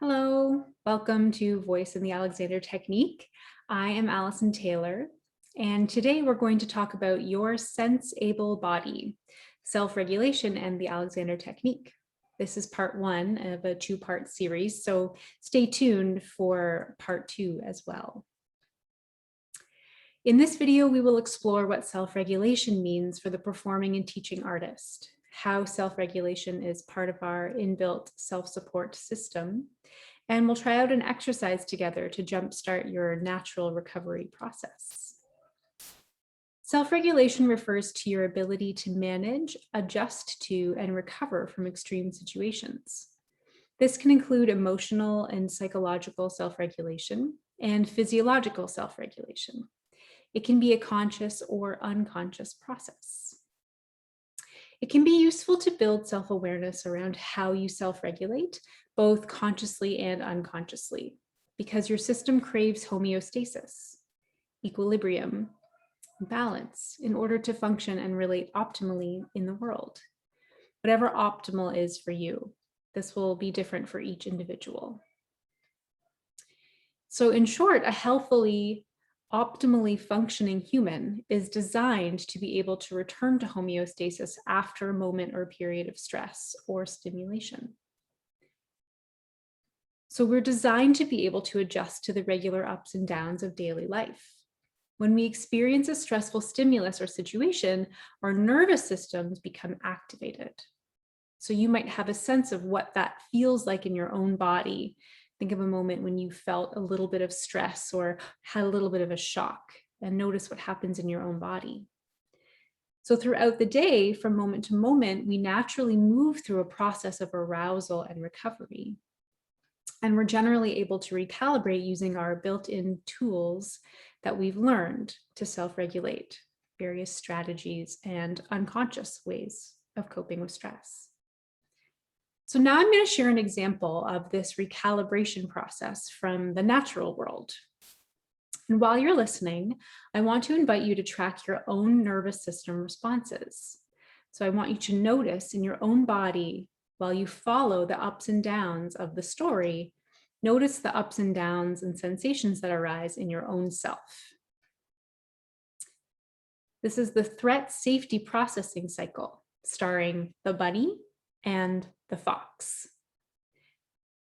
Hello, welcome to Voice in the Alexander Technique. I am Allison Taylor, and today we're going to talk about your sense-able body, self-regulation, and the Alexander Technique. This is part one of a two-part series, so stay tuned for part two as well. In this video, we will explore what self-regulation means for the performing and teaching artist, how self-regulation is part of our inbuilt self-support system, and we'll try out an exercise together to jumpstart your natural recovery process. Self-regulation refers to your ability to manage, adjust to, and recover from extreme situations. This can include emotional and psychological self-regulation and physiological self-regulation. It can be a conscious or unconscious process. It can be useful to build self-awareness around how you self-regulate, both consciously and unconsciously, because your system craves homeostasis, equilibrium, balance in order to function and relate optimally in the world. Whatever optimal is for you, this will be different for each individual. So in short, a healthily, optimally functioning human is designed to be able to return to homeostasis after a moment or period of stress or stimulation. So we're designed to be able to adjust to the regular ups and downs of daily life. When we experience a stressful stimulus or situation, our nervous systems become activated. So you might have a sense of what that feels like in your own body. Think of a moment when you felt a little bit of stress or had a little bit of a shock, and notice what happens in your own body. So throughout the day, from moment to moment, we naturally move through a process of arousal and recovery. And we're generally able to recalibrate using our built-in tools that we've learned to self-regulate, various strategies and unconscious ways of coping with stress. So now I'm going to share an example of this recalibration process from the natural world. And while you're listening, I want to invite you to track your own nervous system responses. So I want you to notice in your own body, while you follow the ups and downs of the story, notice the ups and downs and sensations that arise in your own self. This is the threat safety processing cycle, starring the bunny and the fox.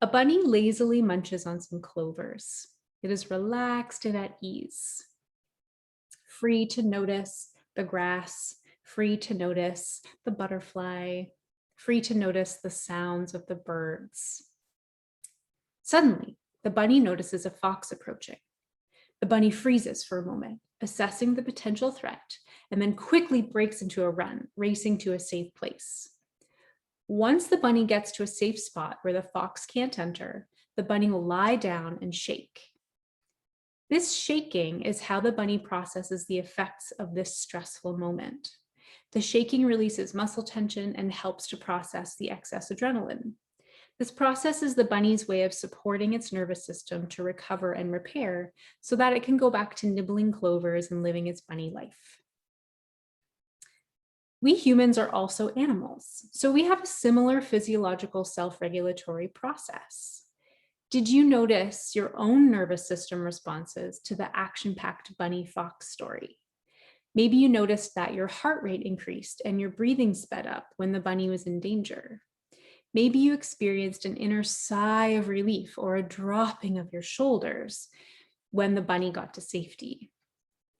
A bunny lazily munches on some clovers. It is relaxed and at ease, free to notice the grass, free to notice the butterfly, free to notice the sounds of the birds. Suddenly, the bunny notices a fox approaching. The bunny freezes for a moment, assessing the potential threat, and then quickly breaks into a run, racing to a safe place. Once the bunny gets to a safe spot where the fox can't enter, the bunny will lie down and shake. This shaking is how the bunny processes the effects of this stressful moment. The shaking releases muscle tension and helps to process the excess adrenaline. This process is the bunny's way of supporting its nervous system to recover and repair so that it can go back to nibbling clovers and living its bunny life. We humans are also animals, so we have a similar physiological self-regulatory process. Did you notice your own nervous system responses to the action-packed bunny-fox story? Maybe you noticed that your heart rate increased and your breathing sped up when the bunny was in danger. Maybe you experienced an inner sigh of relief or a dropping of your shoulders when the bunny got to safety.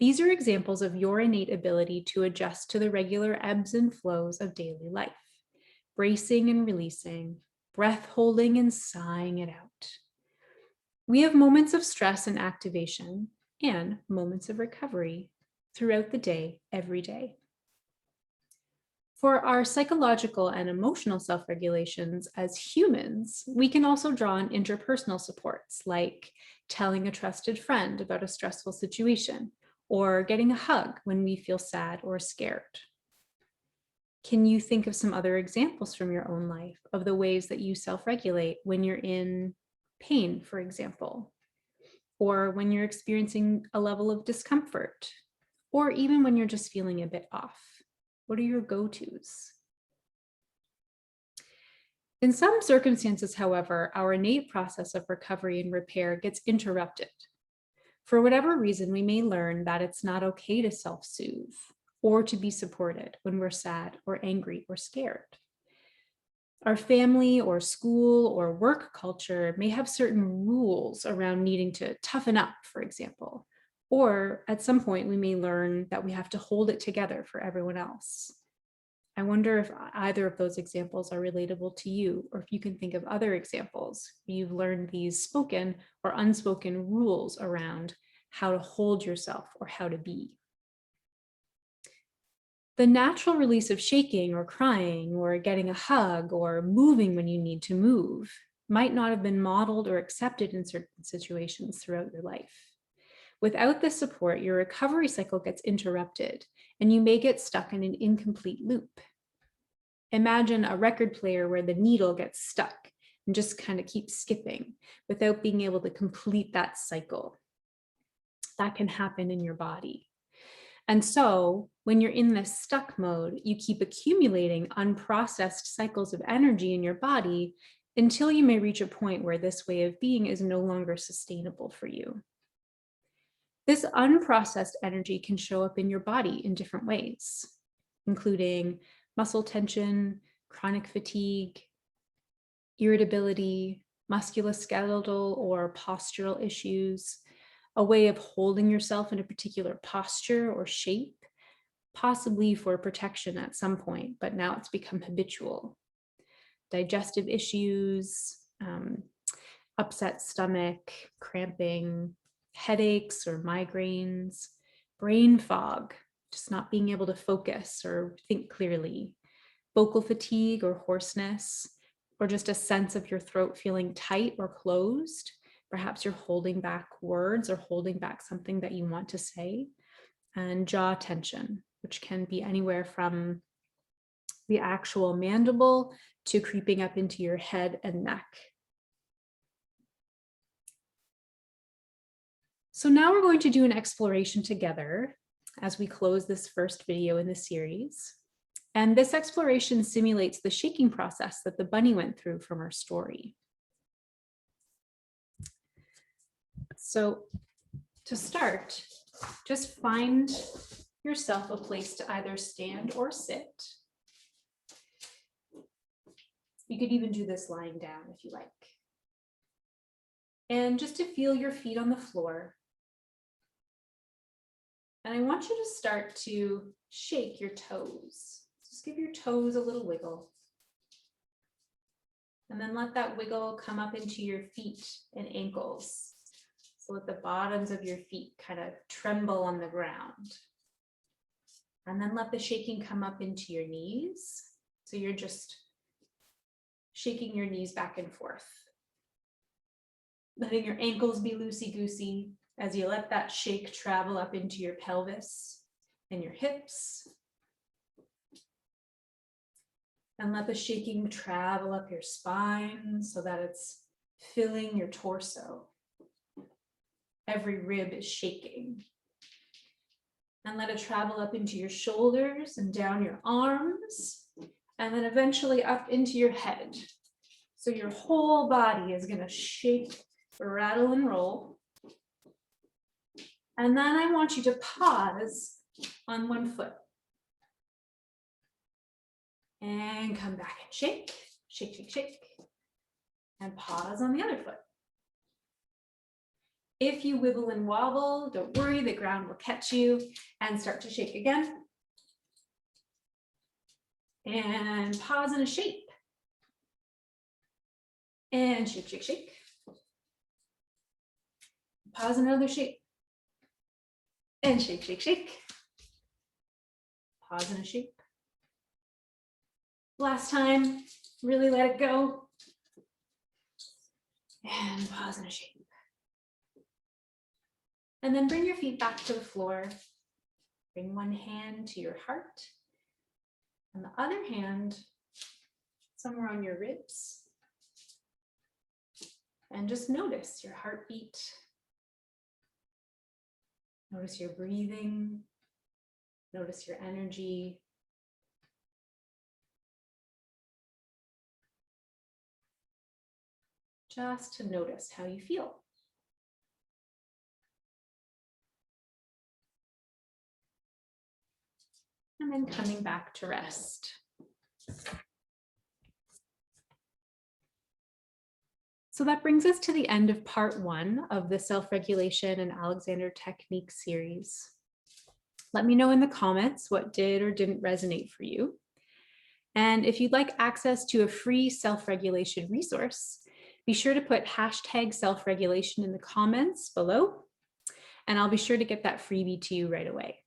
These are examples of your innate ability to adjust to the regular ebbs and flows of daily life, bracing and releasing, breath holding and sighing it out. We have moments of stress and activation and moments of recovery throughout the day, every day. For our psychological and emotional self-regulations as humans, we can also draw on interpersonal supports like telling a trusted friend about a stressful situation or getting a hug when we feel sad or scared. Can you think of some other examples from your own life of the ways that you self-regulate when you're in pain, for example, or when you're experiencing a level of discomfort, or even when you're just feeling a bit off? What are your go-tos? In some circumstances, however, our innate process of recovery and repair gets interrupted. For whatever reason, we may learn that it's not okay to self-soothe or to be supported when we're sad or angry or scared. Our family or school or work culture may have certain rules around needing to toughen up, for example, or at some point we may learn that we have to hold it together for everyone else. I wonder if either of those examples are relatable to you, or if you can think of other examples where you've learned these spoken or unspoken rules around how to hold yourself or how to be. The natural release of shaking or crying or getting a hug or moving when you need to move might not have been modeled or accepted in certain situations throughout your life. Without this support, your recovery cycle gets interrupted and you may get stuck in an incomplete loop. Imagine a record player where the needle gets stuck and just kind of keeps skipping without being able to complete that cycle. That can happen in your body. And so when you're in this stuck mode, you keep accumulating unprocessed cycles of energy in your body until you may reach a point where this way of being is no longer sustainable for you. This unprocessed energy can show up in your body in different ways, including muscle tension, chronic fatigue, irritability, musculoskeletal or postural issues, a way of holding yourself in a particular posture or shape, possibly for protection at some point, but now it's become habitual. Digestive issues, upset stomach, cramping, headaches or migraines, brain fog, just not being able to focus or think clearly, vocal fatigue or hoarseness, or just a sense of your throat feeling tight or closed. Perhaps you're holding back words or holding back something that you want to say, and jaw tension, which can be anywhere from the actual mandible to creeping up into your head and neck. So now we're going to do an exploration together as we close this first video in the series. And this exploration simulates the shaking process that the bunny went through from our story. So to start, just find yourself a place to either stand or sit. You could even do this lying down if you like. And just to feel your feet on the floor. And I want you to start to shake your toes. Just give your toes a little wiggle. And then let that wiggle come up into your feet and ankles. So let the bottoms of your feet kind of tremble on the ground. And then let the shaking come up into your knees. So you're just shaking your knees back and forth. Letting your ankles be loosey-goosey as you let that shake travel up into your pelvis and your hips. And let the shaking travel up your spine so that it's filling your torso. Every rib is shaking. And let it travel up into your shoulders and down your arms, and then eventually up into your head. So your whole body is going to shake, rattle, and roll. And then I want you to pause on one foot. And come back and shake, shake, shake, shake. And pause on the other foot. If you wibble and wobble, don't worry, the ground will catch you, and start to shake again. And pause in a shape. And shake, shake, shake. Pause in another shape. And shake, shake, shake. Pause in a shape. Last time, really let it go. And pause in a shape. And then bring your feet back to the floor. Bring one hand to your heart and the other hand somewhere on your ribs. And just notice your heartbeat. Notice your breathing. Notice your energy. just to notice how you feel. And then coming back to rest. So that brings us to the end of part 1 of the self-regulation and Alexander technique series. Let me know in the comments what did or didn't resonate for you. And if you'd like access to a free self-regulation resource, be sure to put hashtag self-regulation in the comments below, and I'll be sure to get that freebie to you right away.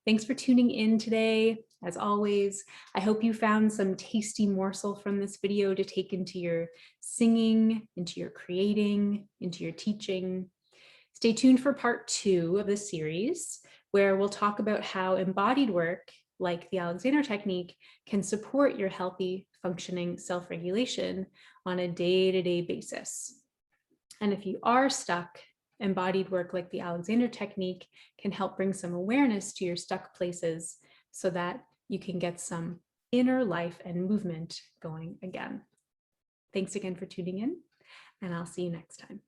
Thanks for tuning in today. As always, I hope you found some tasty morsel from this video to take into your singing, into your creating, into your teaching. Stay tuned for part 2 of the series, where we'll talk about how embodied work, like the Alexander technique, can support your healthy, functioning self-regulation on a day-to-day basis. And if you are stuck, embodied work like the Alexander technique can help bring some awareness to your stuck places so that you can get some inner life and movement going again. Thanks again for tuning in, and I'll see you next time.